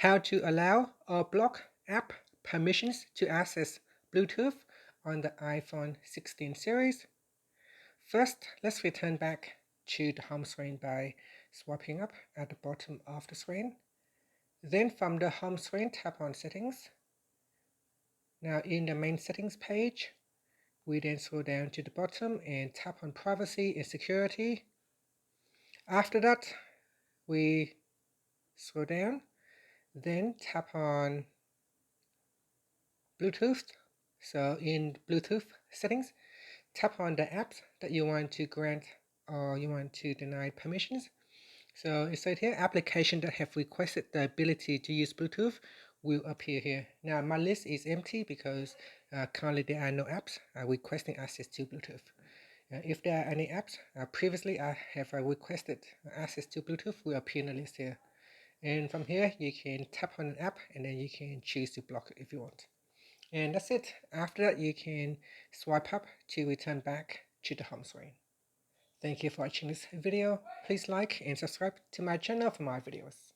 How to allow or block app permissions to access Bluetooth on the iPhone 16 series. First, let's return back to the home screen by swiping up at the bottom of the screen. Then from the home screen, tap on Settings. Now in the main settings page, we then scroll down to the bottom and tap on Privacy and Security. After that, we scroll down, then tap on Bluetooth. So in Bluetooth settings, tap on the apps that you want to grant or you want to deny permissions. So it said here, applications that have requested the ability to use Bluetooth will appear here. Now my list is empty because currently there are no apps requesting access to Bluetooth. If there are any apps previously I have requested access to Bluetooth, will appear in the list here. And from here you can tap on an app and then you can choose to block it if you want. And that's it. After that you can swipe up to return back to the home screen. Thank you for watching this video. Please like and subscribe to my channel for more videos.